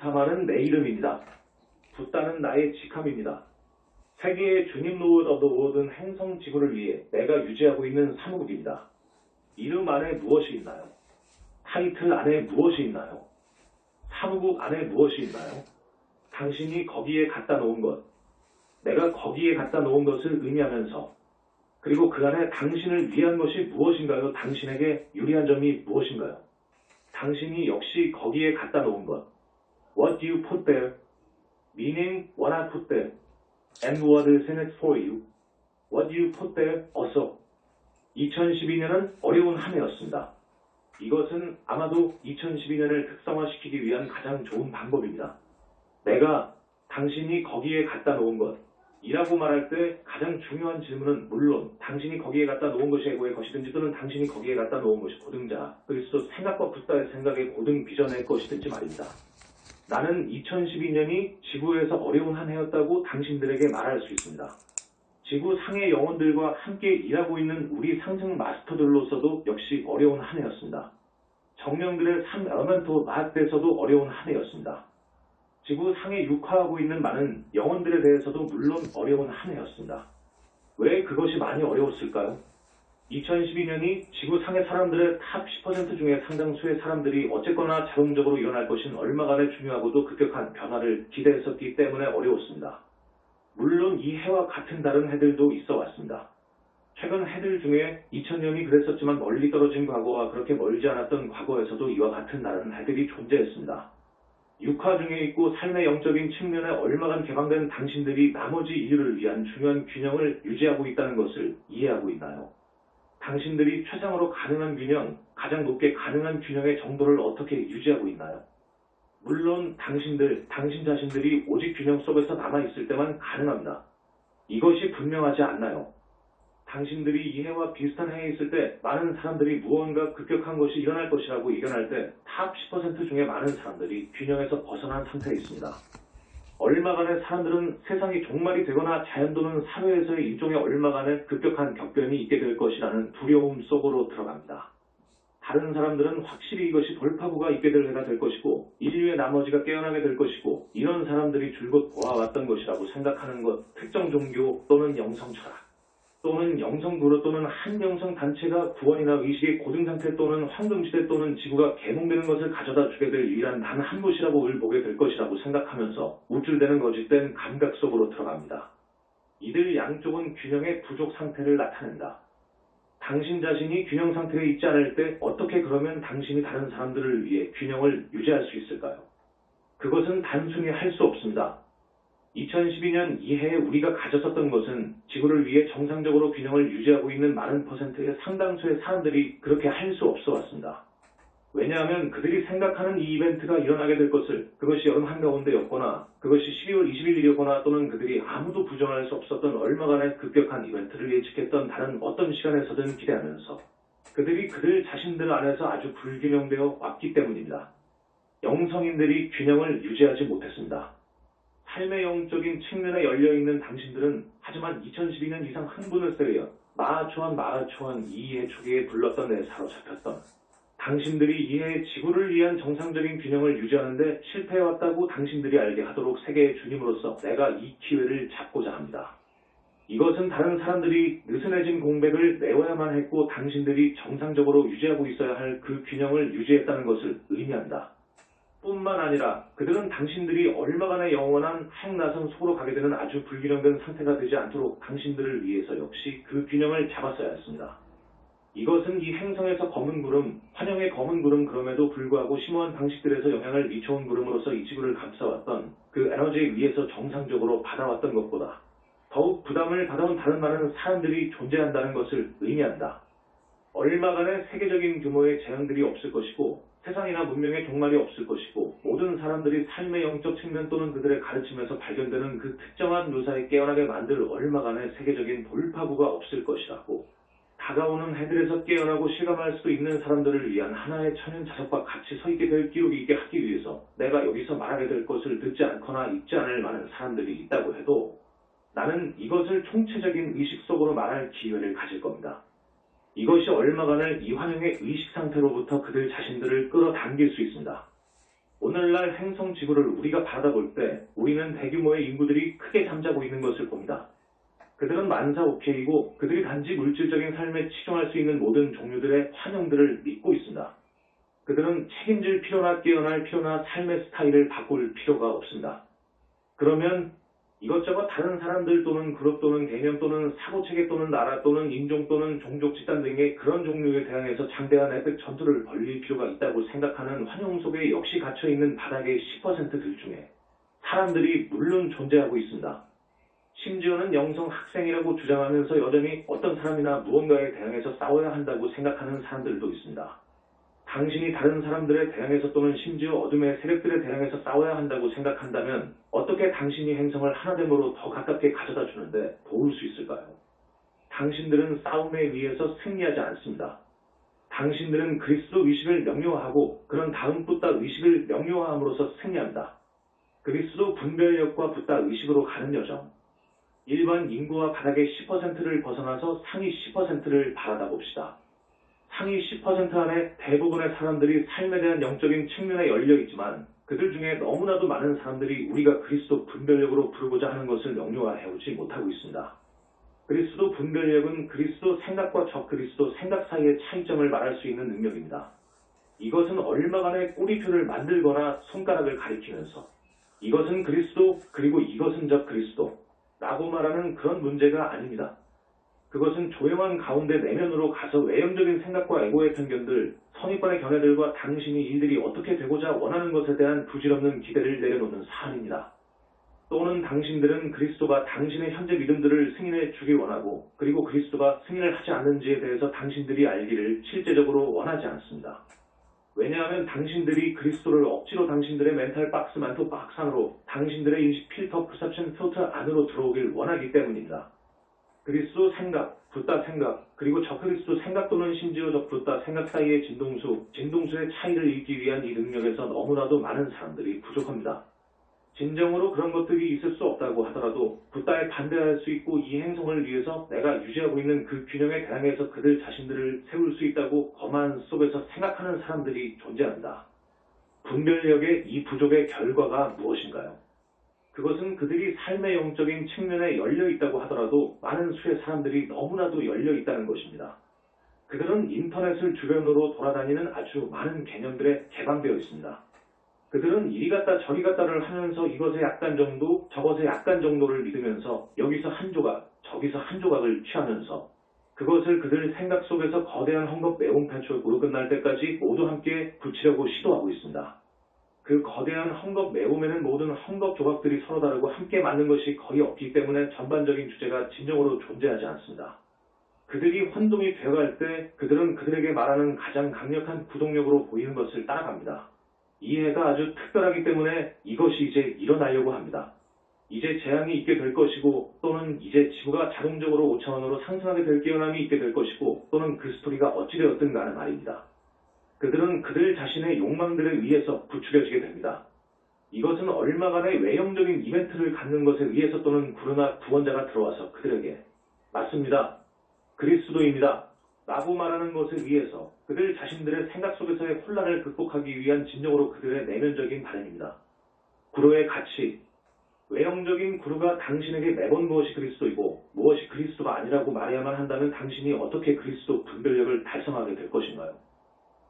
부타마는 내 이름입니다. 붓다는 나의 직함입니다. 세계의 주님 로드 오브 더 모든 행성 지구를 위해 내가 유지하고 있는 사무국입니다. 이름 안에 무엇이 있나요? 타이틀 안에 무엇이 있나요? 사무국 안에 무엇이 있나요? 당신이 거기에 갖다 놓은 것, 내가 거기에 갖다 놓은 것을 의미하면서, 그리고 그 안에 당신을 위한 것이 무엇인가요? 당신에게 유리한 점이 무엇인가요? 당신이 역시 거기에 갖다 놓은 것. What do you put there? Meaning what I put there. And what is in it for you? What do you put there? 어서. 2012년은 어려운 한 해였습니다. 이것은 아마도 2012년을 특성화시키기 위한 가장 좋은 방법입니다. 내가 당신이 거기에 갖다 놓은 것, 이라고 말할 때 가장 중요한 질문은 물론 당신이 거기에 갖다 놓은 것이 에고의 것이든지 또는 당신이 거기에 갖다 놓은 것이 고등자, 그리스도 생각과 붓다의 생각의 고등 비전의 것이든지 말입니다. 나는 2012년이 지구에서 어려운 한 해였다고 당신들에게 말할 수 있습니다. 지구 상의 영혼들과 함께 일하고 있는 우리 상승 마스터들로서도 역시 어려운 한 해였습니다. 정령들의 3 엘멘토 마스터에서도 어려운 한 해였습니다. 지구 상에 육화하고 있는 많은 영혼들에 대해서도 물론 어려운 한 해였습니다. 왜 그것이 많이 어려웠을까요? 2012년이 지구 상의 사람들의 탑 10% 중에 상당수의 사람들이 어쨌거나 자동적으로 일어날 것인 얼마간의 중요하고도 급격한 변화를 기대했었기 때문에 어려웠습니다. 물론 이 해와 같은 다른 해들도 있어 왔습니다. 최근 해들 중에 2000년이 그랬었지만 멀리 떨어진 과거와 그렇게 멀지 않았던 과거에서도 이와 같은 다른 해들이 존재했습니다. 육화 중에 있고 삶의 영적인 측면에 얼마간 개방된 당신들이 나머지 인류를 위한 중요한 균형을 유지하고 있다는 것을 이해하고 있나요? 당신들이 최상으로 가능한 균형, 가장 높게 가능한 균형의 정도를 어떻게 유지하고 있나요? 물론 당신 자신들이 오직 균형 속에서 남아있을 때만 가능합니다. 이것이 분명하지 않나요? 당신들이 이 해와 비슷한 해에 있을 때 많은 사람들이 무언가 급격한 것이 일어날 것이라고 예견할 때 탑 10% 중에 많은 사람들이 균형에서 벗어난 상태에 있습니다. 얼마간의 사람들은 세상이 종말이 되거나 자연 또는 사회에서의 일종의 얼마간의 급격한 격변이 있게 될 것이라는 두려움 속으로 들어갑니다. 다른 사람들은 확실히 이것이 돌파구가 있게 될 해가 될 것이고 인류의 나머지가 깨어나게 될 것이고 이런 사람들이 줄곧 보아왔던 것이라고 생각하는 것, 특정 종교 또는 영성 철학 또는 영성 그룹 또는 한 영성 단체가 구원이나 의식의 고등상태 또는 황금시대 또는 지구가 개몽되는 것을 가져다 주게 될 유일한 단 한 곳이라고 을보게 될 것이라고 생각하면서 우쭐대는 거짓된 감각 속으로 들어갑니다. 이들 양쪽은 균형의 부족 상태를 나타낸다. 당신 자신이 균형 상태에 있지 않을 때 어떻게 그러면 당신이 다른 사람들을 위해 균형을 유지할 수 있을까요? 그것은 단순히 할 수 없습니다. 2012년 이해에 우리가 가졌었던 것은 지구를 위해 정상적으로 균형을 유지하고 있는 많은 퍼센트의 상당수의 사람들이 그렇게 할 수 없어 왔습니다. 왜냐하면 그들이 생각하는 이 이벤트가 일어나게 될 것을, 그것이 여름 한가운데였거나 그것이 12월 21일이었거나 또는 그들이 아무도 부정할 수 없었던 얼마간의 급격한 이벤트를 예측했던 다른 어떤 시간에서든 기대하면서 그들이 그들 자신들 안에서 아주 불균형되어 왔기 때문입니다. 영성인들이 균형을 유지하지 못했습니다. 삶의 영적인 측면에 열려있는 당신들은 하지만 2012년 이상 흥분을 세우여 마하초한 이해 초기에 불렀던 데 사로잡혔던 당신들이 이해 지구를 위한 정상적인 균형을 유지하는데 실패해왔다고 당신들이 알게 하도록 세계의 주님으로서 내가 이 기회를 잡고자 합니다. 이것은 다른 사람들이 느슨해진 공백을 메워야만 했고 당신들이 정상적으로 유지하고 있어야 할 그 균형을 유지했다는 것을 의미한다. 뿐만 아니라 그들은 당신들이 얼마간의 영원한 핵나선 속으로 가게 되는 아주 불균형된 상태가 되지 않도록 당신들을 위해서 역시 그 균형을 잡았어야 했습니다. 이것은 이 행성에서 검은 구름, 환영의 검은 구름 그럼에도 불구하고 심오한 방식들에서 영향을 미쳐온 구름으로서 이 지구를 감싸왔던 그 에너지에 의해서 정상적으로 받아왔던 것보다 더욱 부담을 받아온 다른 많은 사람들이 존재한다는 것을 의미한다. 얼마간의 세계적인 규모의 재앙들이 없을 것이고 세상이나 문명의 종말이 없을 것이고 모든 사람들이 삶의 영적 측면 또는 그들의 가르침에서 발견되는 그 특정한 묘사에 깨어나게 만들 얼마간의 세계적인 돌파구가 없을 것이라고 다가오는 해들에서 깨어나고 실감할 수도 있는 사람들을 위한 하나의 천연 자석과 같이 서 있게 될 기록이 있게 하기 위해서 내가 여기서 말하게 될 것을 듣지 않거나 읽지 않을 많은 사람들이 있다고 해도 나는 이것을 총체적인 의식 속으로 말할 기회를 가질 겁니다. 이것이 얼마간을 이 환영의 의식 상태로부터 그들 자신들을 끌어당길 수 있습니다. 오늘날 행성 지구를 우리가 바라볼 때 우리는 대규모의 인구들이 크게 잠자고 있는 것을 봅니다. 그들은 만사오케이고 그들이 단지 물질적인 삶에 치중할 수 있는 모든 종류들의 환영들을 믿고 있습니다. 그들은 책임질 필요나 깨어날 필요나 삶의 스타일을 바꿀 필요가 없습니다. 그러면 이것저것 다른 사람들 또는 그룹 또는 개념 또는 사고체계 또는 나라 또는 인종 또는 종족 집단 등의 그런 종류에 대항해서 장대한 에펙 전투를 벌릴 필요가 있다고 생각하는 환영 속에 역시 갇혀있는 바닥의 10%들 중에 사람들이 물론 존재하고 있습니다. 심지어는 영성 학생이라고 주장하면서 여전히 어떤 사람이나 무언가에 대항해서 싸워야 한다고 생각하는 사람들도 있습니다. 당신이 다른 사람들에 대항해서 또는 심지어 어둠의 세력들에 대항해서 싸워야 한다고 생각한다면 어떻게 당신이 행성을 하나됨으로 더 가깝게 가져다 주는데 도울 수 있을까요? 당신들은 싸움에 의해서 승리하지 않습니다. 당신들은 그리스도 의식을 명료화하고 그런 다음 붓다 의식을 명료화함으로써 승리합니다. 그리스도 분별력과 붓다 의식으로 가는 여정. 일반 인구와 바닥의 10%를 벗어나서 상위 10%를 바라다 봅시다. 상위 10% 안에 대부분의 사람들이 삶에 대한 영적인 측면에 열려 있지만 그들 중에 너무나도 많은 사람들이 우리가 그리스도 분별력으로 부르고자 하는 것을 명료화해오지 못하고 있습니다. 그리스도 분별력은 그리스도 생각과 적그리스도 생각 사이의 차이점을 말할 수 있는 능력입니다. 이것은 얼마간의 꼬리표를 만들거나 손가락을 가리키면서 이것은 그리스도 그리고 이것은 적그리스도 라고 말하는 그런 문제가 아닙니다. 그것은 조용한 가운데 내면으로 가서 외형적인 생각과 에고의 편견들, 선입관의 견해들과 당신이 일들이 어떻게 되고자 원하는 것에 대한 부질없는 기대를 내려놓는 사안입니다. 또는 당신들은 그리스도가 당신의 현재 믿음들을 승인해 주길 원하고 그리고 그리스도가 승인을 하지 않는지에 대해서 당신들이 알기를 실제적으로 원하지 않습니다. 왜냐하면 당신들이 그리스도를 억지로 당신들의 멘탈 박스 만토 박스 안으로 당신들의 인식 필터 퍼셉션 필터 안으로 들어오길 원하기 때문입니다. 그리스도 생각, 붓다 생각, 그리고 적그리스도 생각 또는 심지어 적붓다 생각 사이의 진동수의 차이를 읽기 위한 이 능력에서 너무나도 많은 사람들이 부족합니다. 진정으로 그런 것들이 있을 수 없다고 하더라도 붓다에 반대할 수 있고 이 행성을 위해서 내가 유지하고 있는 그 균형에 대항해서 그들 자신들을 세울 수 있다고 거만 속에서 생각하는 사람들이 존재합니다. 분별력의 이 부족의 결과가 무엇인가요? 그것은 그들이 삶의 영적인 측면에 열려 있다고 하더라도 많은 수의 사람들이 너무나도 열려 있다는 것입니다. 그들은 인터넷을 주변으로 돌아다니는 아주 많은 개념들에 개방되어 있습니다. 그들은 이리 갔다 저리 갔다를 하면서 이것의 약간 정도, 저것의 약간 정도를 믿으면서 여기서 한 조각, 저기서 한 조각을 취하면서 그것을 그들 생각 속에서 거대한 헝겊 매운 패치워크로 끝날 때까지 모두 함께 붙이려고 시도하고 있습니다. 그 거대한 헝겊 매움에는 모든 헝겊 조각들이 서로 다르고 함께 맞는 것이 거의 없기 때문에 전반적인 주제가 진정으로 존재하지 않습니다. 그들이 혼동이 되어갈 때 그들은 그들에게 말하는 가장 강력한 구동력으로 보이는 것을 따라갑니다. 이해가 아주 특별하기 때문에 이것이 이제 일어나려고 합니다. 이제 재앙이 있게 될 것이고 또는 이제 지구가 자동적으로 5차원으로 상승하게 될 깨어남이 있게 될 것이고 또는 그 스토리가 어찌되었든 간에 말입니다. 그들은 그들 자신의 욕망들에 의해서 부추겨지게 됩니다. 이것은 얼마간의 외형적인 이벤트를 갖는 것에 의해서 또는 구르나 구원자가 들어와서 그들에게 맞습니다. 그리스도입니다. 라고 말하는 것에 의해서 그들 자신들의 생각 속에서의 혼란을 극복하기 위한 진정으로 그들의 내면적인 바람입니다. 구루의 가치, 외형적인 구루가 당신에게 매번 무엇이 그리스도이고 무엇이 그리스도가 아니라고 말해야만 한다면 당신이 어떻게 그리스도 분별력을 달성하게 될 것인가요?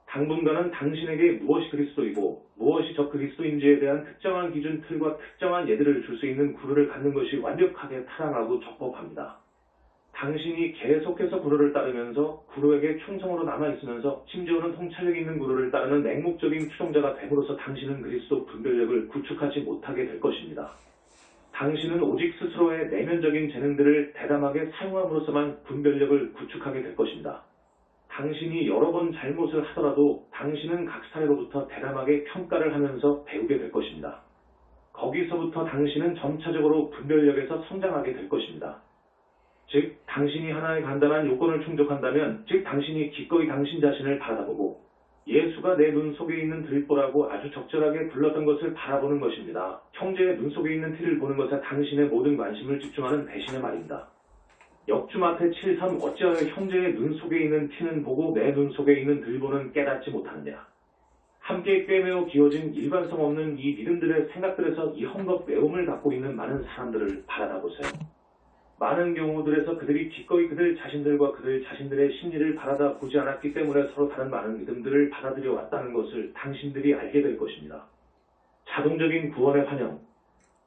당분간은 당신에게 무엇이 그리스도이고 무엇이 적그리스도인지에 대한 특정한 기준 틀과 특정한 예들을 줄 수 있는 구루를 갖는 것이 완벽하게 타당하고 적법합니다. 당신이 계속해서 구루를 따르면서 구루에게 충성으로 남아있으면서 심지어는 통찰력 있는 구루를 따르는 맹목적인 추종자가 됨으로써 당신은 그리스도 분별력을 구축하지 못하게 될 것입니다. 당신은 오직 스스로의 내면적인 재능들을 대담하게 사용함으로써만 분별력을 구축하게 될 것입니다. 당신이 여러 번 잘못을 하더라도 당신은 각 사례로부터 대담하게 평가를 하면서 배우게 될 것입니다. 거기서부터 당신은 점차적으로 분별력에서 성장하게 될 것입니다. 즉, 당신이 하나의 간단한 요건을 충족한다면, 즉 당신이 기꺼이 당신 자신을 바라보고 예수가 내 눈 속에 있는 들보라고 아주 적절하게 불렀던 것을 바라보는 것입니다. 형제의 눈 속에 있는 티를 보는 것에 당신의 모든 관심을 집중하는 대신의 말입니다. 역주마태 7.3 어찌하여 형제의 눈 속에 있는 티는 보고 내 눈 속에 있는 들보는 깨닫지 못하느냐. 함께 꿰매어 기어진 일관성 없는 이 믿음들의 생각들에서 이 헝겊 외움을 갖고 있는 많은 사람들을 바라다 보세요. 많은 경우들에서 그들이 기꺼이 그들 자신들과 그들 자신들의 심리를 바라다 보지 않았기 때문에 서로 다른 많은 믿음들을 받아들여 왔다는 것을 당신들이 알게 될 것입니다. 자동적인 구원의 환영.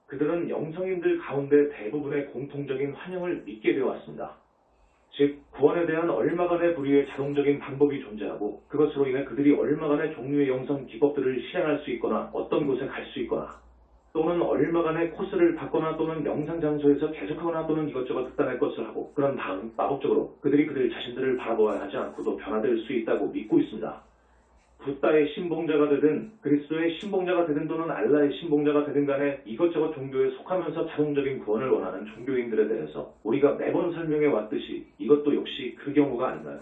그들은 영성인들 가운데 대부분의 공통적인 환영을 믿게 되어 왔습니다. 즉, 구원에 대한 얼마간의 부류의 자동적인 방법이 존재하고 그것으로 인해 그들이 얼마간의 종류의 영성 기법들을 실행할 수 있거나 어떤 곳에 갈 수 있거나 또는 얼마간의 코스를 받거나 또는 명상 장소에서 계속하거나 또는 이것저것 극단의 것을 하고 그런 다음 마법적으로 그들이 그들 자신들을 바라보아야 하지 않고도 변화될 수 있다고 믿고 있습니다. 붓다의 신봉자가 되든 그리스도의 신봉자가 되든 또는 알라의 신봉자가 되든 간에 이것저것 종교에 속하면서 자동적인 구원을 원하는 종교인들에 대해서 우리가 매번 설명해 왔듯이 이것도 역시 그 경우가 아닌가요?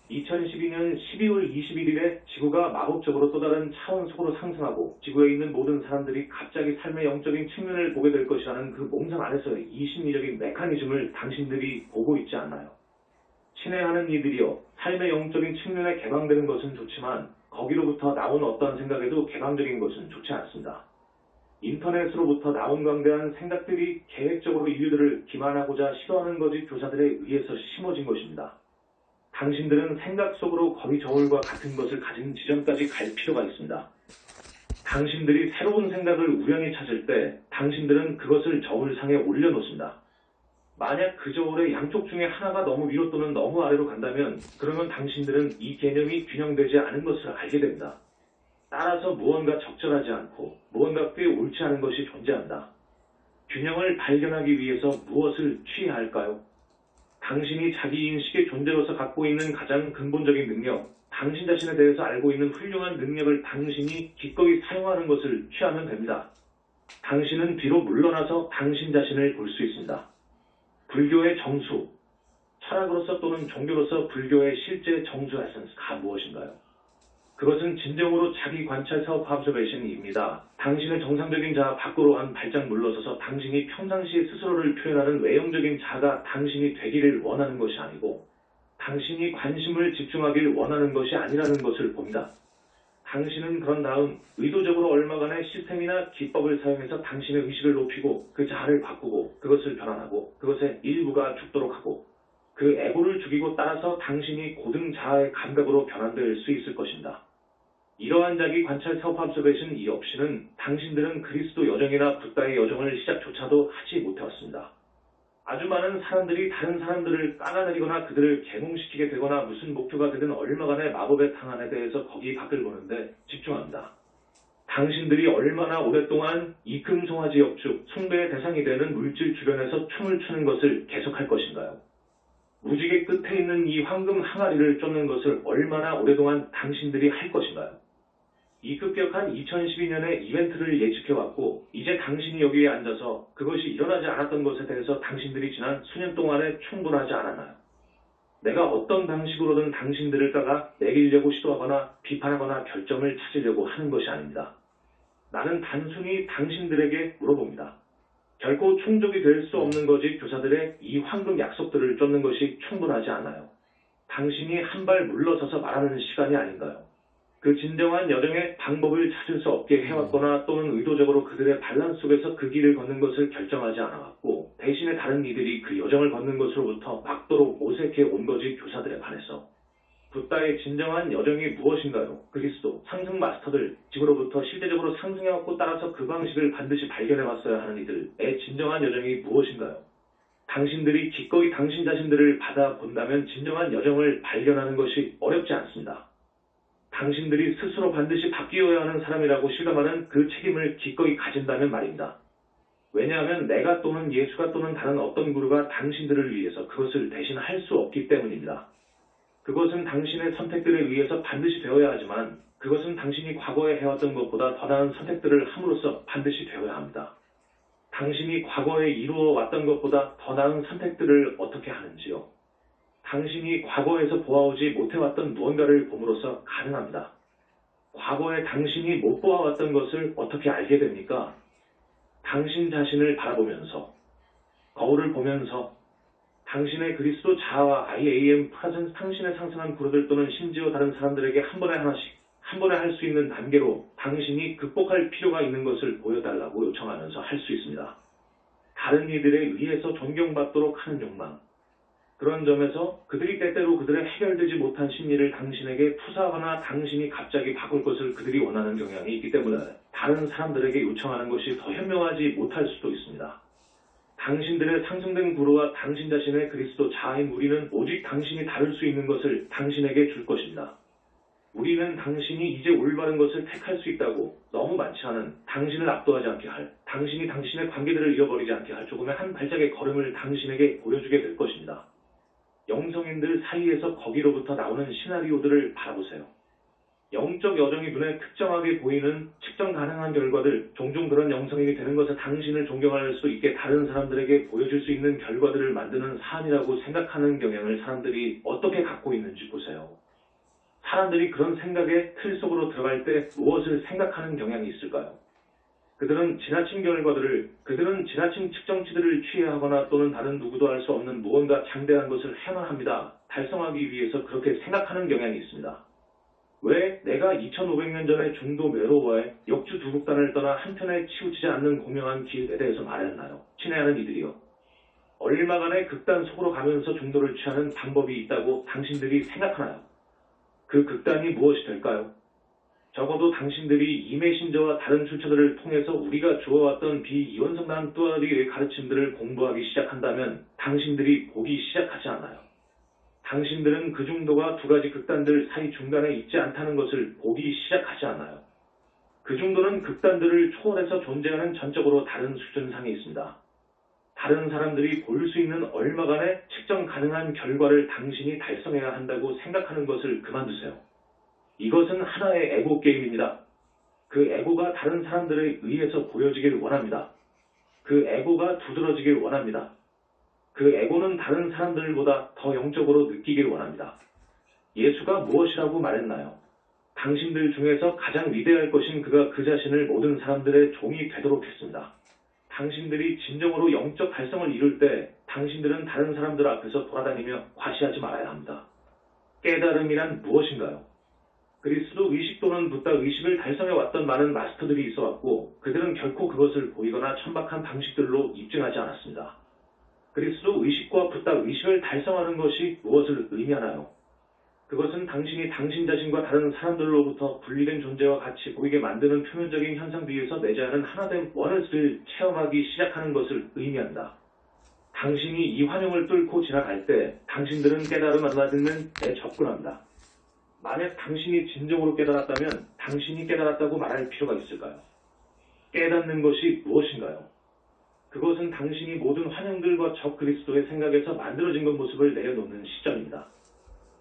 2012년 12월 21일에 지구가 마법적으로 또 다른 차원 속으로 상승하고 지구에 있는 모든 사람들이 갑자기 삶의 영적인 측면을 보게 될 것이라는 그 몽상 안에서의 이 심리적인 메커니즘을 당신들이 보고 있지 않나요? 친애하는 이들이여, 삶의 영적인 측면에 개방되는 것은 좋지만 거기로부터 나온 어떤 생각에도 개방적인 것은 좋지 않습니다. 인터넷으로부터 나온 광대한 생각들이 계획적으로 인류들을 기만하고자 시도하는 것이 교사들에 의해서 심어진 것입니다. 당신들은 생각 속으로 거리 저울과 같은 것을 가진 지점까지 갈 필요가 있습니다. 당신들이 새로운 생각을 우연히 찾을 때 당신들은 그것을 저울상에 올려놓습니다. 만약 그 저울의 양쪽 중에 하나가 너무 위로 또는 너무 아래로 간다면 그러면 당신들은 이 개념이 균형되지 않은 것을 알게 됩니다. 따라서 무언가 적절하지 않고 무언가 꽤 옳지 않은 것이 존재한다. 균형을 발견하기 위해서 무엇을 취해야 할까요? 당신이 자기 인식의 존재로서 갖고 있는 가장 근본적인 능력, 당신 자신에 대해서 알고 있는 훌륭한 능력을 당신이 기꺼이 사용하는 것을 취하면 됩니다. 당신은 뒤로 물러나서 당신 자신을 볼 수 있습니다. 불교의 정수, 철학으로서 또는 종교로서 불교의 실제 정수 에센스가 무엇인가요? 그것은 진정으로 자기 관찰 self observation입니다. 당신의 정상적인 자아 밖으로 한 발짝 물러서서 당신이 평상시에 스스로를 표현하는 외형적인 자가 당신이 되기를 원하는 것이 아니고 당신이 관심을 집중하길 원하는 것이 아니라는 것을 봅니다. 당신은 그런 다음 의도적으로 얼마간의 시스템이나 기법을 사용해서 당신의 의식을 높이고 그 자아를 바꾸고 그것을 변환하고 그것의 일부가 죽도록 하고 그 에고를 죽이고 따라서 당신이 고등 자아의 감각으로 변환될 수 있을 것입니다. 이러한 자기 관찰 self observation 이 없이는 당신들은 그리스도 여정이나 붓다의 여정을 시작조차도 하지 못해왔습니다. 아주 많은 사람들이 다른 사람들을 깎아내리거나 그들을 계몽시키게 되거나 무슨 목표가 되든 얼마간의 마법의 탕안에 대해서 거기 밖을 보는데 집중합니다. 당신들이 얼마나 오랫동안 이 금송아지 역죽, 숭배의 대상이 되는 물질 주변에서 춤을 추는 것을 계속할 것인가요? 무지개 끝에 있는 이 황금 항아리를 쫓는 것을 얼마나 오랫동안 당신들이 할 것인가요? 이 급격한 2012년의 이벤트를 예측해왔고 이제 당신이 여기에 앉아서 그것이 일어나지 않았던 것에 대해서 당신들이 지난 수년 동안에 충분하지 않았나요? 내가 어떤 방식으로든 당신들을 따가 매기려고 시도하거나 비판하거나 결점을 찾으려고 하는 것이 아닙니다. 나는 단순히 당신들에게 물어봅니다. 결코 충족이 될 수 없는 것이 교사들의 이 황금 약속들을 쫓는 것이 충분하지 않아요. 당신이 한 발 물러서서 말하는 시간이 아닌가요? 그 진정한 여정의 방법을 찾을 수 없게 해왔거나 또는 의도적으로 그들의 반란 속에서 그 길을 걷는 것을 결정하지 않아왔고 대신에 다른 이들이 그 여정을 걷는 것으로부터 막도록 모색해 온 것이 교사들에 반해서 붓다의 진정한 여정이 무엇인가요? 그리스도, 상승 마스터들, 지구로부터 실제적으로 상승해왔고 따라서 그 방식을 반드시 발견해왔어야 하는 이들의 진정한 여정이 무엇인가요? 당신들이 기꺼이 당신 자신들을 받아본다면 진정한 여정을 발견하는 것이 어렵지 않습니다. 당신들이 스스로 반드시 바뀌어야 하는 사람이라고 실감하는 그 책임을 기꺼이 가진다면 말입니다. 왜냐하면 내가 또는 예수가 또는 다른 어떤 구루가 당신들을 위해서 그것을 대신 할 수 없기 때문입니다. 그것은 당신의 선택들에 의해서 반드시 되어야 하지만 그것은 당신이 과거에 해왔던 것보다 더 나은 선택들을 함으로써 반드시 되어야 합니다. 당신이 과거에 이루어 왔던 것보다 더 나은 선택들을 어떻게 하는지요? 당신이 과거에서 보아오지 못해왔던 무언가를 봄으로써 가능합니다. 과거에 당신이 못 보아왔던 것을 어떻게 알게 됩니까? 당신 자신을 바라보면서, 거울을 보면서, 당신의 그리스도 자아와 I am presence, 당신의 상승한 그루들 또는 심지어 다른 사람들에게 한 번에 하나씩 한 번에 할 수 있는 단계로 당신이 극복할 필요가 있는 것을 보여달라고 요청하면서 할 수 있습니다. 다른 이들에 의해서 존경받도록 하는 욕망. 그런 점에서 그들이 때때로 그들의 해결되지 못한 심리를 당신에게 투사하거나 당신이 갑자기 바꿀 것을 그들이 원하는 경향이 있기 때문에 다른 사람들에게 요청하는 것이 더 현명하지 못할 수도 있습니다. 당신들의 상승된 구로와 당신 자신의 그리스도 자아인 우리는 오직 당신이 다룰 수 있는 것을 당신에게 줄 것입니다. 우리는 당신이 이제 올바른 것을 택할 수 있다고 너무 많지 않은, 당신을 압도하지 않게 할, 당신이 당신의 관계들을 잃어버리지 않게 할 조금의 한 발짝의 걸음을 당신에게 보여주게 될 것입니다. 영성인들 사이에서 거기로부터 나오는 시나리오들을 바라보세요. 영적 여정이 눈에 특정하게 보이는 측정 가능한 결과들, 종종 그런 영성인이 되는 것을 당신을 존경할 수 있게 다른 사람들에게 보여줄 수 있는 결과들을 만드는 사안이라고 생각하는 경향을 사람들이 어떻게 갖고 있는지 보세요. 사람들이 그런 생각의 틀 속으로 들어갈 때 무엇을 생각하는 경향이 있을까요? 그들은 지나친 결과들을, 그들은 지나친 측정치들을 취해하거나 또는 다른 누구도 할 수 없는 무언가 장대한 것을 해야만 합니다. 달성하기 위해서 그렇게 생각하는 경향이 있습니다. 왜 내가 2500년 전에 중도 메로와의 역주 두국단을 떠나 한편에 치우치지 않는 공명한 길에 대해서 말했나요? 친애하는 이들이요. 얼마간의 극단 속으로 가면서 중도를 취하는 방법이 있다고 당신들이 생각하나요? 그 극단이 무엇이 될까요? 적어도 당신들이 이메신저와 다른 출처들을 통해서 우리가 주어왔던 비이원성난 뚜아리의 가르침들을 공부하기 시작한다면 당신들이 보기 시작하지 않아요. 당신들은 그 중도가 두 가지 극단들 사이 중간에 있지 않다는 것을 보기 시작하지 않아요. 그 중도는 극단들을 초월해서 존재하는 전적으로 다른 수준상에 있습니다. 다른 사람들이 볼 수 있는 얼마간의 측정 가능한 결과를 당신이 달성해야 한다고 생각하는 것을 그만두세요. 이것은 하나의 에고 게임입니다. 그 에고가 다른 사람들에 의해서 보여지길 원합니다. 그 에고가 두드러지길 원합니다. 그 에고는 다른 사람들보다 더 영적으로 느끼길 원합니다. 예수가 무엇이라고 말했나요? 당신들 중에서 가장 위대할 것인 그가 그 자신을 모든 사람들의 종이 되도록 했습니다. 당신들이 진정으로 영적 달성을 이룰 때 당신들은 다른 사람들 앞에서 돌아다니며 과시하지 말아야 합니다. 깨달음이란 무엇인가요? 그리스도 의식 또는 붓다 의식을 달성해왔던 많은 마스터들이 있어왔고 그들은 결코 그것을 보이거나 천박한 방식들로 입증하지 않았습니다. 그리스도 의식과 붓다 의식을 달성하는 것이 무엇을 의미하나요? 그것은 당신이 당신 자신과 다른 사람들로부터 분리된 존재와 같이 보이게 만드는 표면적인 현상 뒤에서 내재하는 하나된 원을 체험하기 시작하는 것을 의미한다. 당신이 이 환영을 뚫고 지나갈 때 당신들은 깨달음을 받는 데 접근한다. 만약 당신이 진정으로 깨달았다면 당신이 깨달았다고 말할 필요가 있을까요? 깨닫는 것이 무엇인가요? 그것은 당신이 모든 환영들과 적 그리스도의 생각에서 만들어진 것 모습을 내려놓는 시점입니다.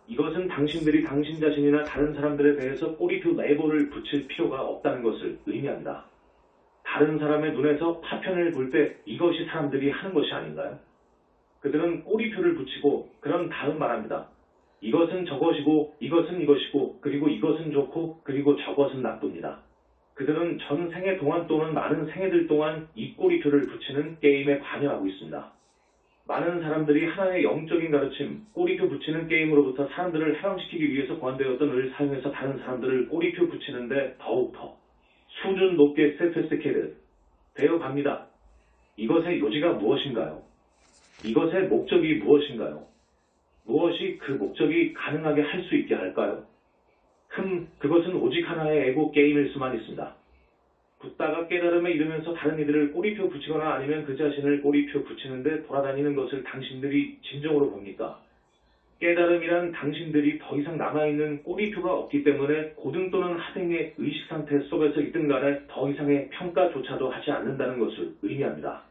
이것은 당신들이 당신 자신이나 다른 사람들에 대해서 꼬리표 레이블을 붙일 필요가 없다는 것을 의미합니다. 다른 사람의 눈에서 파편을 볼 때 이것이 사람들이 하는 것이 아닌가요? 그들은 꼬리표를 붙이고 그런 다음 말합니다. 이것은 저것이고 이것은 이것이고 그리고 이것은 좋고 그리고 저것은 나쁩니다. 그들은 전 생애 동안 또는 많은 생애들 동안 이 꼬리표를 붙이는 게임에 관여하고 있습니다. 많은 사람들이 하나의 영적인 가르침, 꼬리표 붙이는 게임으로부터 사람들을 해방시키기 위해서 고안되었던 을 사용해서 다른 사람들을 꼬리표 붙이는데 더욱더 수준 높게 소피스티케이트 되어 갑니다. 이것의 요지가 무엇인가요? 이것의 목적이 무엇인가요? 무엇이 그 목적이 가능하게 할 수 있게 할까요? 그것은 오직 하나의 에고 게임일 수만 있습니다. 붓다가 깨달음에 이르면서 다른 이들을 꼬리표 붙이거나 아니면 그 자신을 꼬리표 붙이는데 돌아다니는 것을 당신들이 진정으로 봅니까? 깨달음이란 당신들이 더 이상 남아있는 꼬리표가 없기 때문에 고등 또는 하등의 의식상태 속에서 있든 간에 더 이상의 평가조차도 하지 않는다는 것을 의미합니다.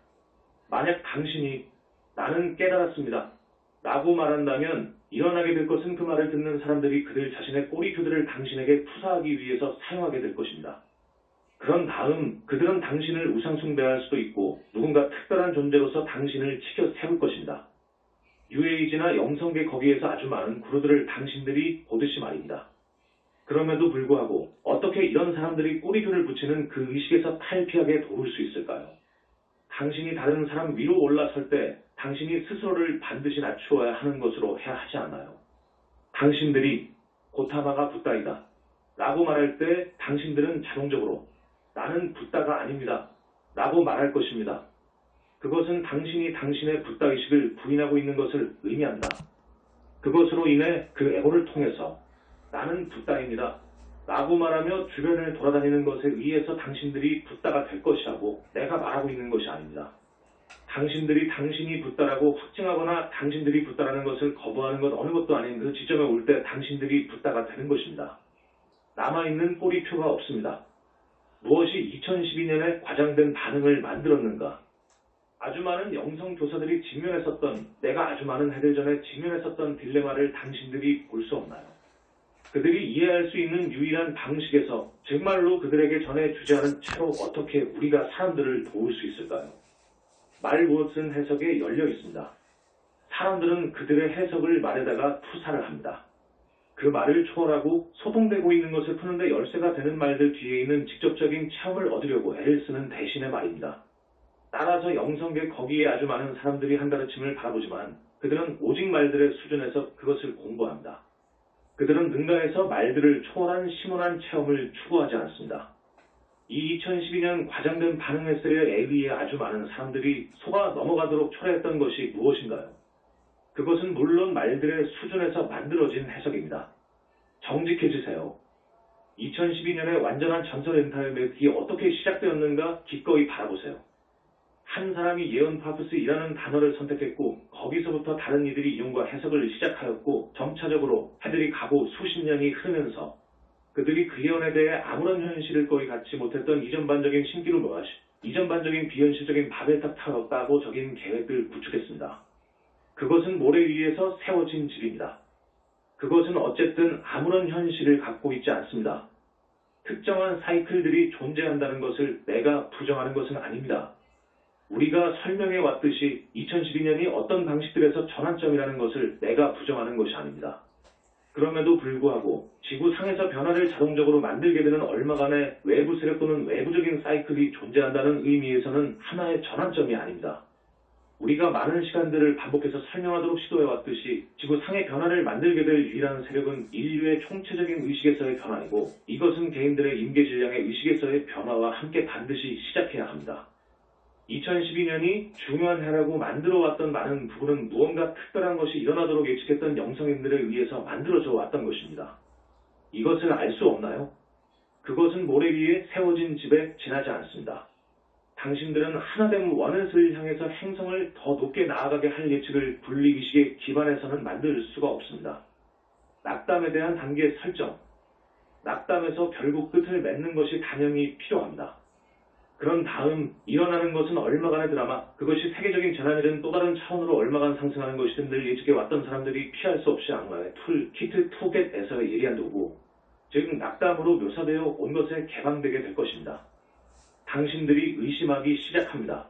만약 당신이 나는 깨달았습니다 라고 말한다면 일어나게 될 것은 그 말을 듣는 사람들이 그들 자신의 꼬리표들을 당신에게 투사하기 위해서 사용하게 될 것입니다. 그런 다음 그들은 당신을 우상숭배할 수도 있고 누군가 특별한 존재로서 당신을 치켜 세울 것입니다. 뉴에이지나 영성계 거기에서 아주 많은 구루들을 당신들이 보듯이 말입니다. 그럼에도 불구하고 어떻게 이런 사람들이 꼬리표를 붙이는 그 의식에서 탈피하게 도울 수 있을까요? 당신이 다른 사람 위로 올라설 때 당신이 스스로를 반드시 낮추어야 하는 것으로 해야 하지 않나요? 당신들이 고타마가 붓다이다. 라고 말할 때 당신들은 자동적으로 나는 붓다가 아닙니다. 라고 말할 것입니다. 그것은 당신이 당신의 붓다의식을 부인하고 있는 것을 의미한다. 그것으로 인해 그 에고를 통해서 나는 붓다입니다. 라고 말하며 주변을 돌아다니는 것에 의해서 당신들이 붓다가 될 것이라고 내가 말하고 있는 것이 아닙니다. 당신들이 당신이 붓다라고 확증하거나 당신들이 붓다라는 것을 거부하는 것 어느 것도 아닌 그 지점에 올 때 당신들이 붓다가 되는 것입니다. 남아있는 꼬리표가 없습니다. 무엇이 2012년에 과장된 반응을 만들었는가? 아주 많은 영성교사들이 직면했었던, 내가 아주 많은 해들 전에 직면했었던 딜레마를 당신들이 볼 수 없나요? 그들이 이해할 수 있는 유일한 방식에서 정말로 그들에게 전해 주제하는 채로 어떻게 우리가 사람들을 도울 수 있을까요? 말 무엇은 해석에 열려 있습니다. 사람들은 그들의 해석을 말에다가 투사를 합니다. 그 말을 초월하고 소동되고 있는 것을 푸는데 열쇠가 되는 말들 뒤에 있는 직접적인 체험을 얻으려고 애를 쓰는 대신의 말입니다. 따라서 영성계 거기에 아주 많은 사람들이 한 가르침을 바라보지만 그들은 오직 말들의 수준에서 그것을 공부합니다. 그들은 능가해서 말들을 초월한 심오한 체험을 추구하지 않습니다. 이 2012년 과장된 반응 횟수에 의해 아주 많은 사람들이 속아 넘어가도록 초래했던 것이 무엇인가요? 그것은 물론 말들의 수준에서 만들어진 해석입니다. 정직해지세요. 2012년의 완전한 전설 엔타의 매듭이 어떻게 시작되었는가 기꺼이 바라보세요. 한 사람이 예언 파프스이라는 단어를 선택했고 거기서부터 다른 이들이 이용과 해석을 시작하였고 점차적으로 해들이 가고 수십 년이 흐르면서 그들이 그 예언에 대해 아무런 현실을 거의 갖지 못했던 이전반적인 신기루 무엇, 이전반적인 비현실적인 바벨탑 타워였다고 적인 계획을 구축했습니다. 그것은 모래 위에서 세워진 집입니다. 그것은 어쨌든 아무런 현실을 갖고 있지 않습니다. 특정한 사이클들이 존재한다는 것을 내가 부정하는 것은 아닙니다. 우리가 설명해 왔듯이 2012년이 어떤 방식들에서 전환점이라는 것을 내가 부정하는 것이 아닙니다. 그럼에도 불구하고 지구상에서 변화를 자동적으로 만들게 되는 얼마간의 외부 세력 또는 외부적인 사이클이 존재한다는 의미에서는 하나의 전환점이 아닙니다. 우리가 많은 시간들을 반복해서 설명하도록 시도해왔듯이 지구상의 변화를 만들게 될 유일한 세력은 인류의 총체적인 의식에서의 변화이고 이것은 개인들의 임계질량의 의식에서의 변화와 함께 반드시 시작해야 합니다. 2012년이 중요한 해라고 만들어왔던 많은 부분은 무언가 특별한 것이 일어나도록 예측했던 영성인들에 의해서 만들어져 왔던 것입니다. 이것을 알 수 없나요? 그것은 모래 위에 세워진 집에 지나지 않습니다. 당신들은 하나됨 원넷을 향해서 행성을 더 높게 나아가게 할 예측을 분리의식에 기반해서는 만들 수가 없습니다. 낙담에 대한 단계 설정, 낙담에서 결국 끝을 맺는 것이 당연히 필요합니다. 그런 다음 일어나는 것은 얼마간의 드라마, 그것이 세계적인 재난이든 또 다른 차원으로 얼마간 상승하는 것이든 늘 예측해왔던 사람들이 피할 수 없이 악마의 키트 투겟에서의 예리한 도구, 즉 낙담으로 묘사되어 온 것에 개방되게 될 것입니다. 당신들이 의심하기 시작합니다.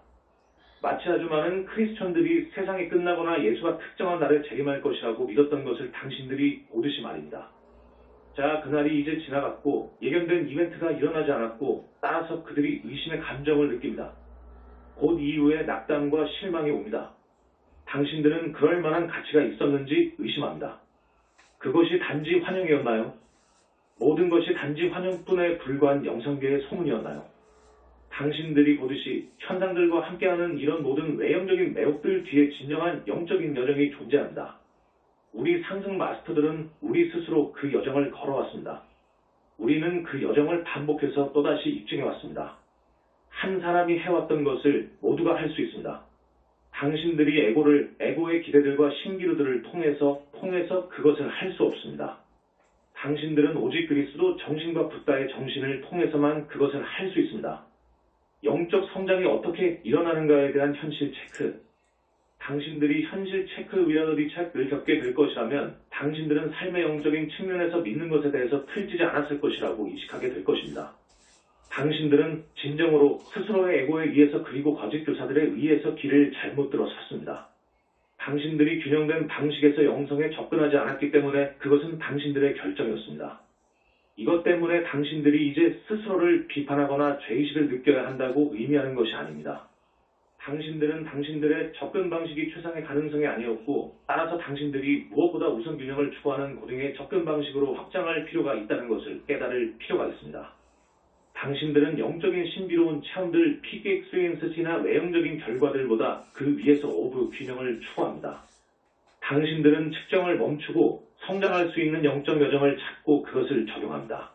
마치 아주 많은 크리스천들이 세상이 끝나거나 예수가 특정한 날에 재림할 것이라고 믿었던 것을 당신들이 보듯이 말입니다. 자, 그날이 이제 지나갔고 예견된 이벤트가 일어나지 않았고 따라서 그들이 의심의 감정을 느낍니다. 곧 이후에 낙담과 실망이 옵니다. 당신들은 그럴 만한 가치가 있었는지 의심합니다. 그것이 단지 환영이었나요? 모든 것이 단지 환영뿐에 불과한 영성계의 소문이었나요? 당신들이 보듯이 현상들과 함께하는 이런 모든 외형적인 매혹들 뒤에 진정한 영적인 여정이 존재합니다. 우리 상승 마스터들은 우리 스스로 그 여정을 걸어왔습니다. 우리는 그 여정을 반복해서 또다시 입증해왔습니다. 한 사람이 해왔던 것을 모두가 할 수 있습니다. 당신들이 에고의 기대들과 신기루들을 통해서 그것을 할 수 없습니다. 당신들은 오직 그리스도 정신과 붓다의 정신을 통해서만 그것을 할 수 있습니다. 영적 성장이 어떻게 일어나는가에 대한 현실 체크. 당신들이 현실 체크 리얼리티 체크를 겪게 될 것이라면 당신들은 삶의 영적인 측면에서 믿는 것에 대해서 틀지지 않았을 것이라고 인식하게 될 것입니다. 당신들은 진정으로 스스로의 에고에 의해서 그리고 거짓 교사들에 의해서 길을 잘못 들어섰습니다. 당신들이 균형된 방식에서 영성에 접근하지 않았기 때문에 그것은 당신들의 결정이었습니다. 이것 때문에 당신들이 이제 스스로를 비판하거나 죄의식을 느껴야 한다고 의미하는 것이 아닙니다. 당신들은 당신들의 접근 방식이 최상의 가능성이 아니었고, 따라서 당신들이 무엇보다 우선 균형을 추구하는 고등의 접근 방식으로 확장할 필요가 있다는 것을 깨달을 필요가 있습니다. 당신들은 영적인 신비로운 체험들, 피크 익스피리언스나 외형적인 결과들보다 그 위에서 오브 균형을 추구합니다. 당신들은 측정을 멈추고 성장할 수 있는 영적 여정을 찾고 그것을 적용합니다.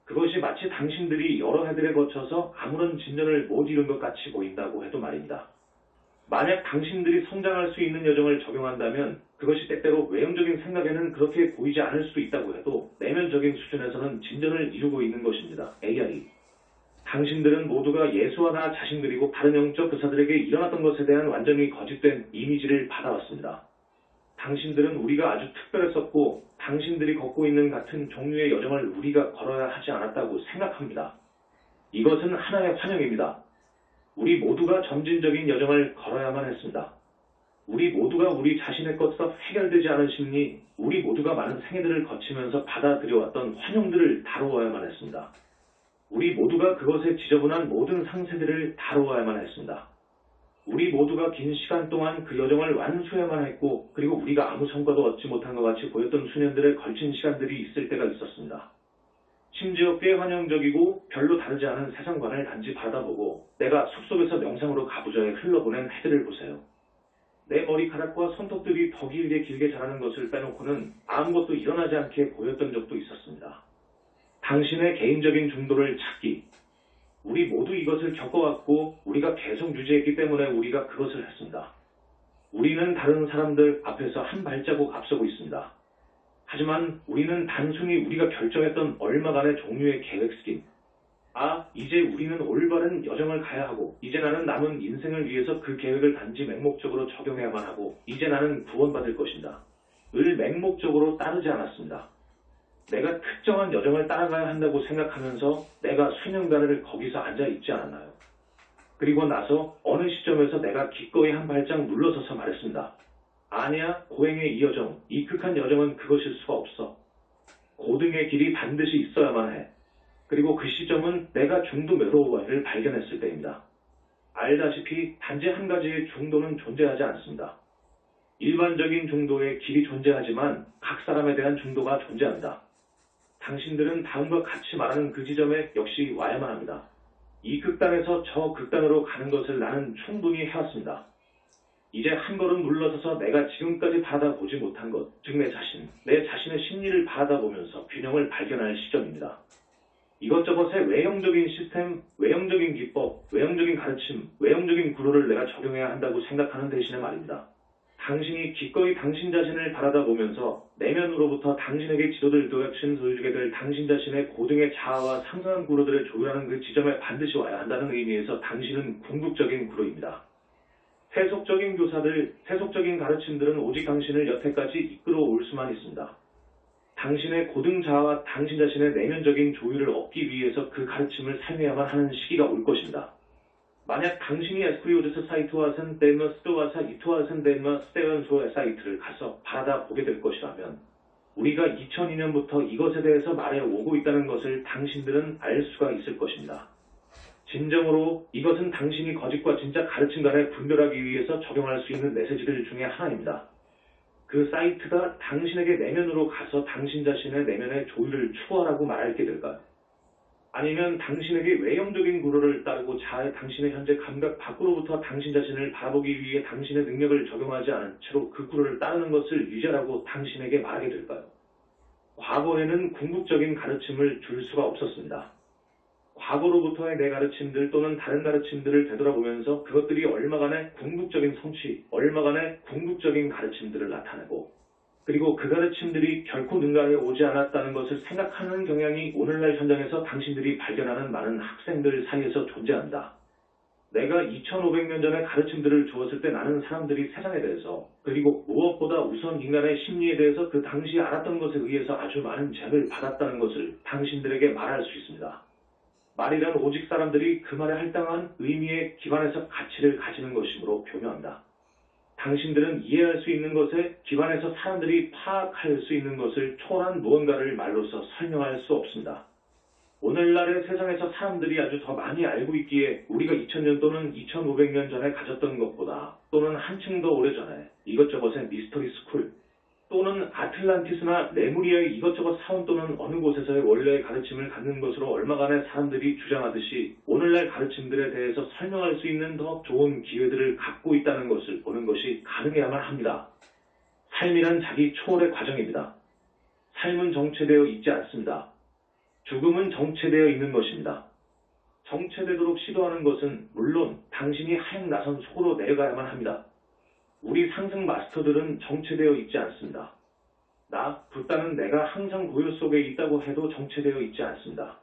그것이 마치 당신들이 여러 해들에 거쳐서 아무런 진전을 못 이룬 것 같이 보인다고 해도 말입니다. 만약 당신들이 성장할 수 있는 여정을 적용한다면 그것이 때때로 외형적인 생각에는 그렇게 보이지 않을 수도 있다고 해도 내면적인 수준에서는 진전을 이루고 있는 것입니다. ARE. 당신들은 모두가 예수와 나 자신 그리고 다른 영적 교사들에게 일어났던 것에 대한 완전히 거짓된 이미지를 받아왔습니다. 당신들은 우리가 아주 특별했었고 당신들이 걷고 있는 같은 종류의 여정을 우리가 걸어야 하지 않았다고 생각합니다. 이것은 하나의 환영입니다. 우리 모두가 점진적인 여정을 걸어야만 했습니다. 우리 모두가 우리 자신의 것에서 해결되지 않은 심리, 우리 모두가 많은 생애들을 거치면서 받아들여왔던 환영들을 다루어야만 했습니다. 우리 모두가 그것에 지저분한 모든 상세들을 다루어야만 했습니다. 우리 모두가 긴 시간 동안 그 여정을 완수해야만 했고, 그리고 우리가 아무 성과도 얻지 못한 것 같이 보였던 수년들의 걸친 시간들이 있을 때가 있었습니다. 심지어 꽤 환영적이고 별로 다르지 않은 세상관을 단지 바라보고 내가 숲속에서 명상으로 가부좌에 흘러보낸 해들을 보세요. 내 머리카락과 손톱들이 더 길게 자라는 것을 빼놓고는 아무것도 일어나지 않게 보였던 적도 있었습니다. 당신의 개인적인 중도를 찾기. 우리 모두 이것을 겪어왔고 우리가 계속 유지했기 때문에 우리가 그것을 했습니다. 우리는 다른 사람들 앞에서 한 발자국 앞서고 있습니다. 하지만 우리는 단순히 우리가 결정했던 얼마간의 종류의 계획 스킨. 이제 우리는 올바른 여정을 가야 하고 이제 나는 남은 인생을 위해서 그 계획을 단지 맹목적으로 적용해야만 하고 이제 나는 구원받을 것입니다. 을 맹목적으로 따르지 않았습니다. 내가 특정한 여정을 따라가야 한다고 생각하면서 내가 수년간을 거기서 앉아 있지 않았나요? 그리고 나서 어느 시점에서 내가 기꺼이 한 발짝 물러서서 말했습니다. 아니야, 고행의 이 여정, 이 극한 여정은 그것일 수가 없어. 고등의 길이 반드시 있어야만 해. 그리고 그 시점은 내가 중도 메로우바를 발견했을 때입니다. 알다시피 단지 한 가지의 중도는 존재하지 않습니다. 일반적인 중도의 길이 존재하지만 각 사람에 대한 중도가 존재합니다. 당신들은 다음과 같이 말하는 그 지점에 역시 와야만 합니다. 이 극단에서 저 극단으로 가는 것을 나는 충분히 해왔습니다. 이제 한 걸음 물러서서 내가 지금까지 받아보지 못한 것, 즉 내 자신의 심리를 받아보면서 균형을 발견할 시점입니다. 이것저것의 외형적인 시스템, 외형적인 기법, 외형적인 가르침, 외형적인 구조를 내가 적용해야 한다고 생각하는 대신에 말입니다. 당신이 기꺼이 당신 자신을 바라다 보면서 내면으로부터 당신에게 지도될 도약신 보여주게 될 당신 자신의 고등의 자아와 상승한 구로들을 조율하는 그 지점에 반드시 와야 한다는 의미에서 당신은 궁극적인 구로입니다. 세속적인 교사들, 세속적인 가르침들은 오직 당신을 여태까지 이끌어올 수만 있습니다. 당신의 고등 자아와 당신 자신의 내면적인 조율을 얻기 위해서 그 가르침을 사용해야만 하는 시기가 올 것입니다. 만약 당신이 에스크리오드스 사이트와선 덴머 스토와사 이토와선 덴머 스테연소 사이트를 가서 바라다 보게 될 것이라면 우리가 2002년부터 이것에 대해서 말해 오고 있다는 것을 당신들은 알 수가 있을 것입니다. 진정으로 이것은 당신이 거짓과 진짜 가르침 간에 분별하기 위해서 적용할 수 있는 메시지들 중에 하나입니다. 그 사이트가 당신에게 내면으로 가서 당신 자신의 내면의 조율을 추구하라고 말할게 될까요? 아니면 당신에게 외형적인 구로를 따르고 자아의 당신의 현재 감각 밖으로부터 당신 자신을 바라보기 위해 당신의 능력을 적용하지 않은 채로 그 구로를 따르는 것을 유지하라고 당신에게 말하게 될까요? 과거에는 궁극적인 가르침을 줄 수가 없었습니다. 과거로부터의 내 가르침들 또는 다른 가르침들을 되돌아보면서 그것들이 얼마간의 궁극적인 성취, 얼마간의 궁극적인 가르침들을 나타내고 그리고 그 가르침들이 결코 능가해 오지 않았다는 것을 생각하는 경향이 오늘날 현장에서 당신들이 발견하는 많은 학생들 사이에서 존재한다. 내가 2500년 전에 가르침들을 주었을 때 나는 사람들이 세상에 대해서 그리고 무엇보다 우선 인간의 심리에 대해서 그 당시 알았던 것에 의해서 아주 많은 재를 받았다는 것을 당신들에게 말할 수 있습니다. 말이란 오직 사람들이 그 말에 할당한 의미에 기반해서 가치를 가지는 것이므로 교묘한다. 당신들은 이해할 수 있는 것에 기반해서 사람들이 파악할 수 있는 것을 초월한 무언가를 말로서 설명할 수 없습니다. 오늘날의 세상에서 사람들이 아주 더 많이 알고 있기에 우리가 2000년 또는 2500년 전에 가졌던 것보다 또는 한층 더 오래전에 이것저것의 미스터리 스쿨 또는 아틀란티스나 레무리아의 이것저것 사원 또는 어느 곳에서의 원래의 가르침을 갖는 것으로 얼마간의 사람들이 주장하듯이 오늘날 가르침들에 대해서 설명할 수 있는 더 좋은 기회들을 갖고 있다는 것을 보는 것이 가능해야만 합니다. 삶이란 자기 초월의 과정입니다. 삶은 정체되어 있지 않습니다. 죽음은 정체되어 있는 것입니다. 정체되도록 시도하는 것은 물론 당신이 하행 나선 속으로 내려가야만 합니다. 우리 상승 마스터들은 정체되어 있지 않습니다. 나, 붓다는 내가 항상 고요 속에 있다고 해도 정체되어 있지 않습니다.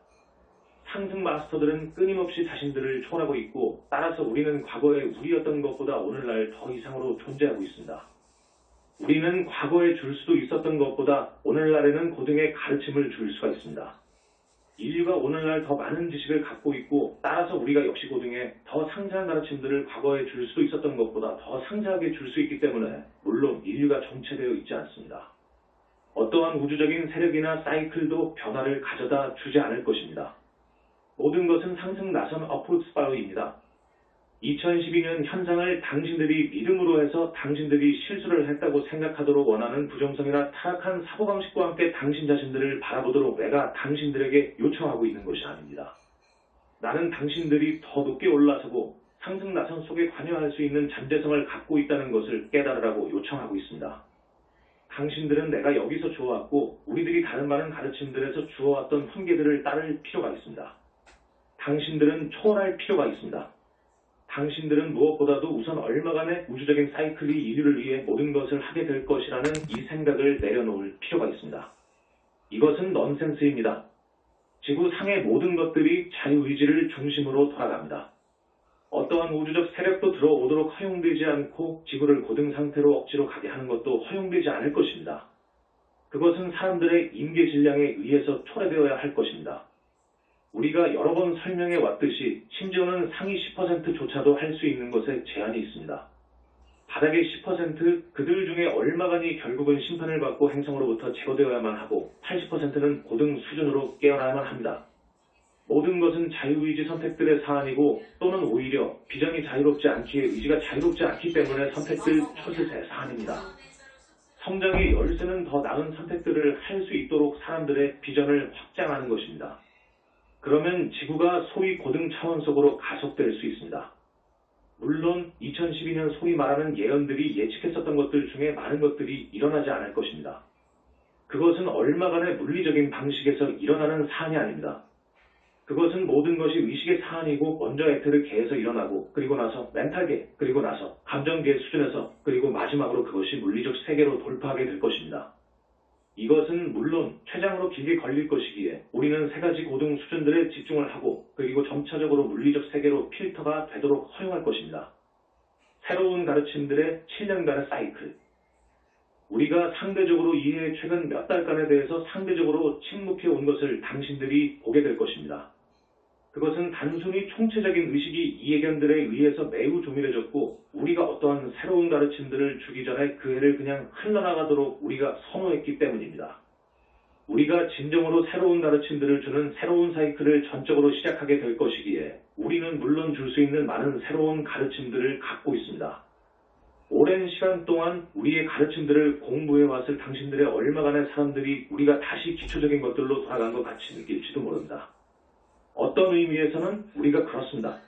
상승 마스터들은 끊임없이 자신들을 초월하고 있고 따라서 우리는 과거에 우리였던 것보다 오늘날 더 이상으로 존재하고 있습니다. 우리는 과거에 줄 수도 있었던 것보다 오늘날에는 고등의 가르침을 줄 수가 있습니다. 인류가 오늘날 더 많은 지식을 갖고 있고 따라서 우리가 역시 고등에 더 상세한 가르침들을 과거에 줄 수도 있었던 것보다 더 상세하게 줄 수 있기 때문에 물론 인류가 정체되어 있지 않습니다. 어떠한 우주적인 세력이나 사이클도 변화를 가져다 주지 않을 것입니다. 모든 것은 상승 나선 업워드 스파이럴입니다. 2012년 현상을 당신들이 믿음으로 해서 당신들이 실수를 했다고 생각하도록 원하는 부정성이나 타락한 사고방식과 함께 당신 자신들을 바라보도록 내가 당신들에게 요청하고 있는 것이 아닙니다. 나는 당신들이 더 높게 올라서고 상승 나선 속에 관여할 수 있는 잠재성을 갖고 있다는 것을 깨달으라고 요청하고 있습니다. 당신들은 내가 여기서 주어왔고 우리들이 다른 많은 가르침들에서 주어왔던 훈계들을 따를 필요가 있습니다. 당신들은 초월할 필요가 있습니다. 당신들은 무엇보다도 우선 얼마간의 우주적인 사이클이 인류를 위해 모든 것을 하게 될 것이라는 이 생각을 내려놓을 필요가 있습니다. 이것은 넌센스입니다. 지구 상의 모든 것들이 자유의지를 중심으로 돌아갑니다. 어떠한 우주적 세력도 들어오도록 허용되지 않고 지구를 고등 상태로 억지로 가게 하는 것도 허용되지 않을 것입니다. 그것은 사람들의 임계 질량에 의해서 초래되어야 할 것입니다. 우리가 여러 번 설명해 왔듯이 심지어는 상위 10%조차도 할 수 있는 것에 제한이 있습니다. 바닥의 10% 그들 중에 얼마간이 결국은 심판을 받고 행성으로부터 제거되어야만 하고 80%는 고등 수준으로 깨어나야만 합니다. 모든 것은 자유의지 선택들의 사안이고 또는 오히려 비전이 자유롭지 않기에 의지가 자유롭지 않기 때문에 선택들 초슬의 사안입니다. 성장의 열쇠는 더 나은 선택들을 할 수 있도록 사람들의 비전을 확장하는 것입니다. 그러면 지구가 소위 고등 차원 속으로 가속될 수 있습니다. 물론 2012년 소위 말하는 예언들이 예측했었던 것들 중에 많은 것들이 일어나지 않을 것입니다. 그것은 얼마간의 물리적인 방식에서 일어나는 사안이 아닙니다. 그것은 모든 것이 의식의 사안이고 먼저 에테르계에서 일어나고 그리고 나서 멘탈계 그리고 나서 감정계 수준에서 그리고 마지막으로 그것이 물리적 세계로 돌파하게 될 것입니다. 이것은 물론 최장으로 길게 걸릴 것이기에 우리는 세 가지 고등 수준들에 집중을 하고 그리고 점차적으로 물리적 세계로 필터가 되도록 허용할 것입니다. 새로운 가르침들의 7년간의 사이클. 우리가 상대적으로 이해 최근 몇 달간에 대해서 상대적으로 침묵해 온 것을 당신들이 보게 될 것입니다. 그것은 단순히 총체적인 의식이 이해견들에 의해서 매우 조밀해졌고 우리가 어떠한 새로운 가르침들을 주기 전에 그 해를 그냥 흘러나가도록 우리가 선호했기 때문입니다. 우리가 진정으로 새로운 가르침들을 주는 새로운 사이클을 전적으로 시작하게 될 것이기에 우리는 물론 줄 수 있는 많은 새로운 가르침들을 갖고 있습니다. 오랜 시간 동안 우리의 가르침들을 공부해왔을 당신들의 얼마간의 사람들이 우리가 다시 기초적인 것들로 돌아간 것 같이 느낄지도 모릅니다. 어떤 의미에서는 우리가 그렇습니다.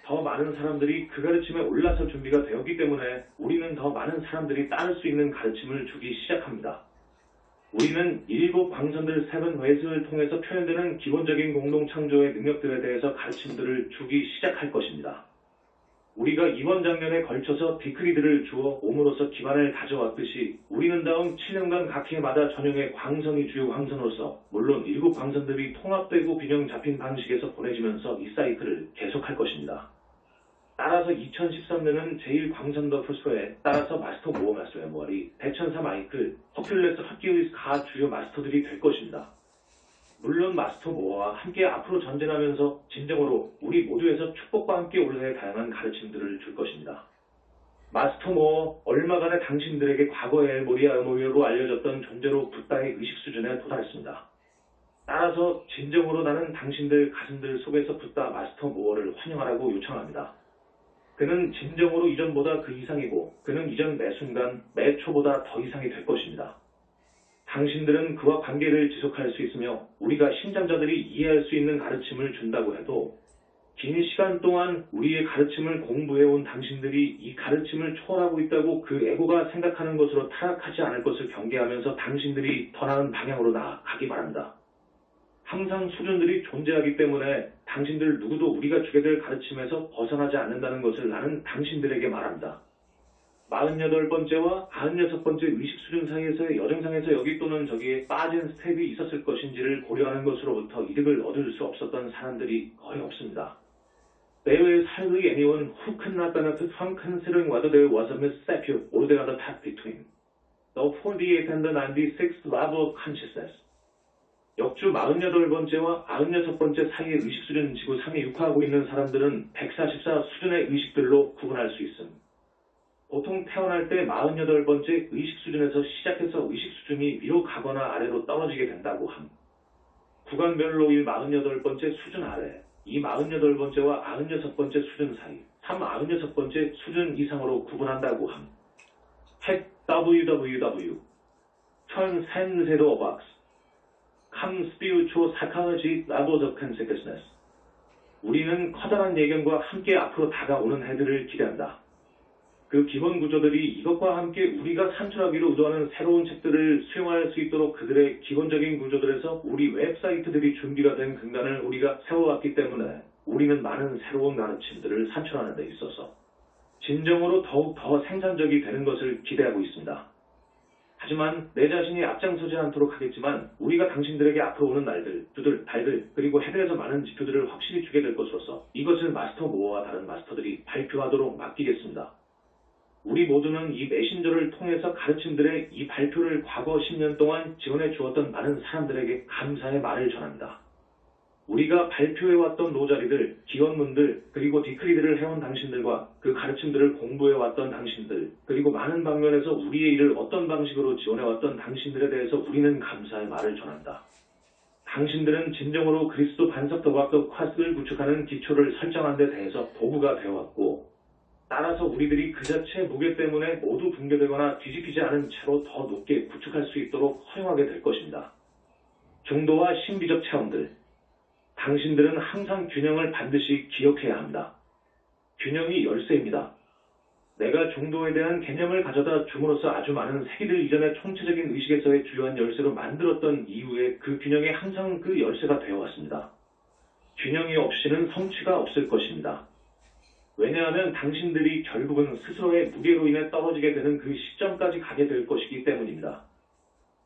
더 많은 사람들이 그 가르침에 올라설 준비가 되었기 때문에 우리는 더 많은 사람들이 따를 수 있는 가르침을 주기 시작합니다. 우리는 일곱 광선들 세븐 웨이스를 통해서 표현되는 기본적인 공동창조의 능력들에 대해서 가르침들을 주기 시작할 것입니다. 우리가 이번 장면에 걸쳐서 디크리들을 주어 몸으로서 기반을 다져왔듯이 우리는 다음 7년간 각 해마다 전용의 광선이 주요 광선으로서 물론 일곱 광선들이 통합되고 균형 잡힌 방식에서 보내지면서 이 사이클을 계속할 것입니다. 따라서 2013년은 제1광선 더 프로스에 따라서 마스터 모어 마스터 메모리, 대천사 마이클, 허큘레스 헛기우리스 가 주요 마스터들이 될 것입니다. 물론 마스터 모어와 함께 앞으로 전진하면서 진정으로 우리 모두에서 축복과 함께 올해의 다양한 가르침들을 줄 것입니다. 마스터 모어 얼마간의 당신들에게 과거의 모리아 모리아로 알려졌던 존재로 붓다의 의식 수준에 도달했습니다. 따라서 진정으로 나는 당신들 가슴들 속에서 붙다 마스터 모어를 환영하라고 요청합니다. 그는 진정으로 이전보다 그 이상이고 그는 이전 매 순간 매 초보다 더 이상이 될 것입니다. 당신들은 그와 관계를 지속할 수 있으며 우리가 신장자들이 이해할 수 있는 가르침을 준다고 해도 긴 시간 동안 우리의 가르침을 공부해온 당신들이 이 가르침을 초월하고 있다고 그 에고가 생각하는 것으로 타락하지 않을 것을 경계하면서 당신들이 더 나은 방향으로 나아가기 바랍니다. 항상 수준들이 존재하기 때문에 당신들 누구도 우리가 주게 될 가르침에서 벗어나지 않는다는 것을 나는 당신들에게 말합니다. 48번째와 96번째 의식 수준 사이에서의 여정상에서 여기 또는 저기에 빠진 스텝이 있었을 것인지를 고려하는 것으로부터 이득을 얻을 수 없었던 사람들이 거의 없습니다. There is hardly anyone who could not benefit from considering whether there was a misstep or the other path between the 48th and the 96th level of consciousness. 역주 48번째와 96번째 사이의 의식 수준 지구 상에 육화하고 있는 사람들은 144 수준의 의식들로 구분할 수 있음. 보통 태어날 때 48번째 의식 수준에서 시작해서 의식 수준이 위로 가거나 아래로 떨어지게 된다고 함. 구간별로 이 48번째 수준 아래, 이 48번째와 96번째 수준 사이, 96번째 수준 이상으로 구분한다고 함. 핵 www. Transcendental Box. Come Spiritual Psychology Levels of Consciousness. 우리는 커다란 예견과 함께 앞으로 다가오는 해들을 기대한다. 그 기본 구조들이 이것과 함께 우리가 산출하기로 의도하는 새로운 책들을 수용할 수 있도록 그들의 기본적인 구조들에서 우리 웹사이트들이 준비가 된 근간을 우리가 세워왔기 때문에 우리는 많은 새로운 가르침들을 산출하는 데 있어서 진정으로 더욱 더 생산적이 되는 것을 기대하고 있습니다. 하지만 내 자신이 앞장서지 않도록 하겠지만 우리가 당신들에게 앞으로 오는 날들, 주들, 달들, 그리고 해들에서 많은 지표들을 확실히 주게 될 것으로서 이것을 마스터 모어와 다른 마스터들이 발표하도록 맡기겠습니다. 우리 모두는 이 메신저를 통해서 가르침들의 이 발표를 과거 10년 동안 지원해 주었던 많은 사람들에게 감사의 말을 전합니다. 우리가 발표해왔던 노자리들, 기원문들, 그리고 디크리들을 해온 당신들과 그 가르침들을 공부해왔던 당신들, 그리고 많은 방면에서 우리의 일을 어떤 방식으로 지원해왔던 당신들에 대해서 우리는 감사의 말을 전한다. 당신들은 진정으로 그리스도 반석 도박도 콰스를 구축하는 기초를 설정한 데 대해서 도구가 되어왔고 따라서 우리들이 그 자체의 무게 때문에 모두 붕괴되거나 뒤집히지 않은 채로 더 높게 구축할 수 있도록 허용하게 될 것입니다. 중도와 신비적 체험들. 당신들은 항상 균형을 반드시 기억해야 합니다. 균형이 열쇠입니다. 내가 중도에 대한 개념을 가져다 줌으로써 아주 많은 세기들 이전의 총체적인 의식에서의 주요한 열쇠로 만들었던 이후에 그 균형이 항상 그 열쇠가 되어왔습니다. 균형이 없이는 성취가 없을 것입니다. 왜냐하면 당신들이 결국은 스스로의 무게로 인해 떨어지게 되는 그 시점까지 가게 될 것이기 때문입니다.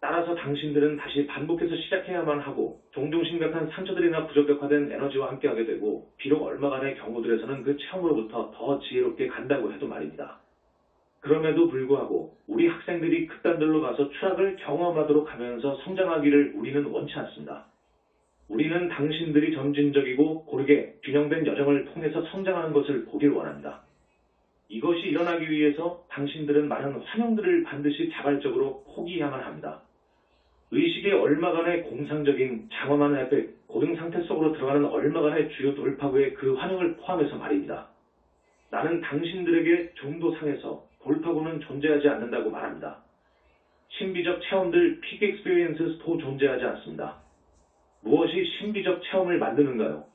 따라서 당신들은 다시 반복해서 시작해야만 하고 종종 심각한 상처들이나 부적격화된 에너지와 함께하게 되고 비록 얼마간의 경우들에서는 그 체험으로부터 더 지혜롭게 간다고 해도 말입니다. 그럼에도 불구하고 우리 학생들이 극단들로 가서 추락을 경험하도록 하면서 성장하기를 우리는 원치 않습니다. 우리는 당신들이 점진적이고 고르게 균형된 여정을 통해서 성장하는 것을 보길 원합니다. 이것이 일어나기 위해서 당신들은 많은 환영들을 반드시 자발적으로 포기해야만 합니다. 의식의 얼마간의 공상적인 장엄한 에펙, 고등 상태 속으로 들어가는 얼마간의 주요 돌파구의 그 환영을 포함해서 말입니다. 나는 당신들에게 중도상에서 돌파구는 존재하지 않는다고 말합니다. 신비적 체험들, 픽 익스피리언스도 존재하지 않습니다. 무엇이 신비적 체험을 만드는가요?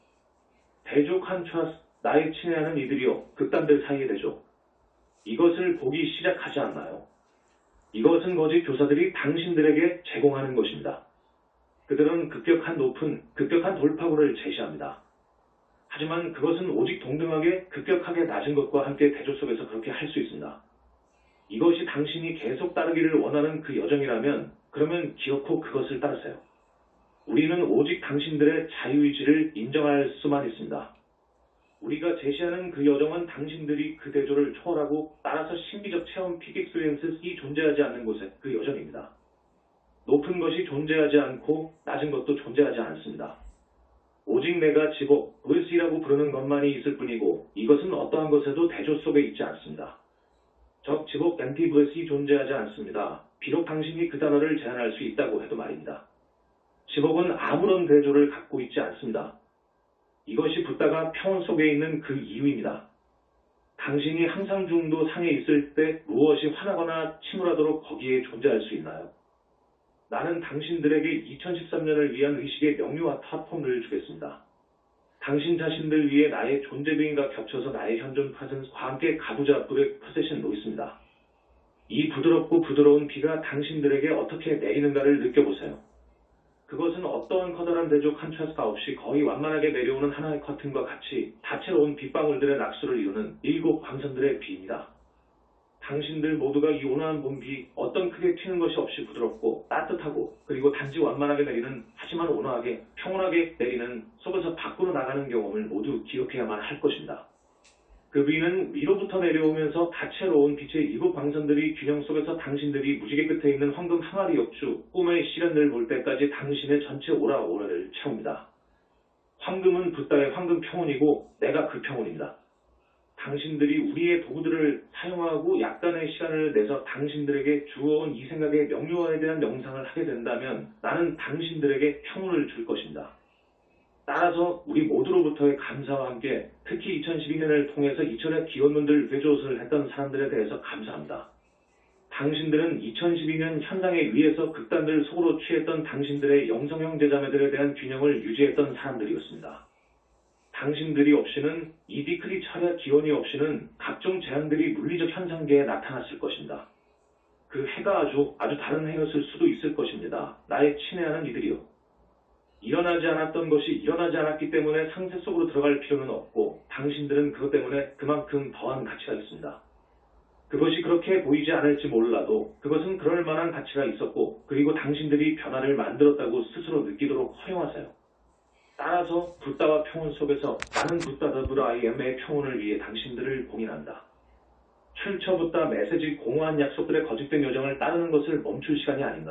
대족 한 트러스, 나의 친애하는 이들이요, 극단들 사이의 대족. 이것을 보기 시작하지 않나요? 이것은 거짓 교사들이 당신들에게 제공하는 것입니다. 그들은 급격한 높은, 급격한 돌파구를 제시합니다. 하지만 그것은 오직 동등하게, 급격하게 낮은 것과 함께 대조 속에서 그렇게 할 수 있습니다. 이것이 당신이 계속 따르기를 원하는 그 여정이라면 그러면 기어코 그것을 따르세요. 우리는 오직 당신들의 자유의지를 인정할 수만 있습니다. 우리가 제시하는 그 여정은 당신들이 그 대조를 초월하고 따라서 신비적 체험 픽 익스피리언스이 존재하지 않는 곳의 그 여정입니다. 높은 것이 존재하지 않고 낮은 것도 존재하지 않습니다. 오직 내가 지복, 브레스이라고 부르는 것만이 있을 뿐이고 이것은 어떠한 것에도 대조 속에 있지 않습니다. 적, 지복, 앤티브레스이 존재하지 않습니다. 비록 당신이 그 단어를 제안할 수 있다고 해도 말입니다. 집업은 아무런 대조를 갖고 있지 않습니다. 이것이 붓다가 평온 속에 있는 그 이유입니다. 당신이 항상 중도 상에 있을 때 무엇이 화나거나 침울하도록 거기에 존재할 수 있나요? 나는 당신들에게 2013년을 위한 의식의 명료와 파폰을 주겠습니다. 당신 자신들 위해 나의 존재 비인과 겹쳐서 나의 현존 파sen스와 함께 가부좌 불의 포세션 놓습니다. 이 부드럽고 부드러운 비가 당신들에게 어떻게 내리는가를 느껴보세요. 그것은 어떠한 커다란 대조 컨트라스트가 없이 거의 완만하게 내려오는 하나의 커튼과 같이 다채로운 빗방울들의 낙수를 이루는 7 광선들의 비입니다. 당신들 모두가 이 온화한 봄비, 어떤 크게 튀는 것이 없이 부드럽고 따뜻하고 그리고 단지 완만하게 내리는 하지만 온화하게 평온하게 내리는 속에서 밖으로 나가는 경험을 모두 기억해야만 할 것입니다. 그 비는 위로부터 내려오면서 다채로운 빛의 7 광선들이 균형 속에서 당신들이 무지개 끝에 있는 황금 항아리 역주 꿈의 시련을 볼 때까지 당신의 전체 오라오라를 채웁니다. 황금은 붓다의 황금 평온이고 내가 그 평온입니다. 당신들이 우리의 도구들을 사용하고 약간의 시간을 내서 당신들에게 주어온 이 생각의 명료화에 대한 명상을 하게 된다면 나는 당신들에게 평온을 줄 것입니다. 따라서 우리 모두로부터의 감사와 함께 특히 2012년을 통해서 이천의 기원론들 회조를 했던 사람들에 대해서 감사합니다. 당신들은 2012년 현상에 의해서 극단들 속으로 취했던 당신들의 영성형 제자매들에 대한 균형을 유지했던 사람들이었습니다. 당신들이 없이는 이 비클리 철야 기원이 없이는 각종 재앙들이 물리적 현상계에 나타났을 것입니다. 그 해가 아주 다른 해였을 수도 있을 것입니다. 나의 친애하는 이들이요. 일어나지 않았던 것이 일어나지 않았기 때문에 상세 속으로 들어갈 필요는 없고 당신들은 그것 때문에 그만큼 더한 가치가 있습니다. 그것이 그렇게 보이지 않을지 몰라도 그것은 그럴 만한 가치가 있었고 그리고 당신들이 변화를 만들었다고 스스로 느끼도록 허용하세요. 따라서 붓다와 평온 속에서 나는 붓다 더 붓 I am의 평온을 위해 당신들을 공인한다. 출처 붓다 메시지 공허한 약속들의 거짓된 요정을 따르는 것을 멈출 시간이 아닌가.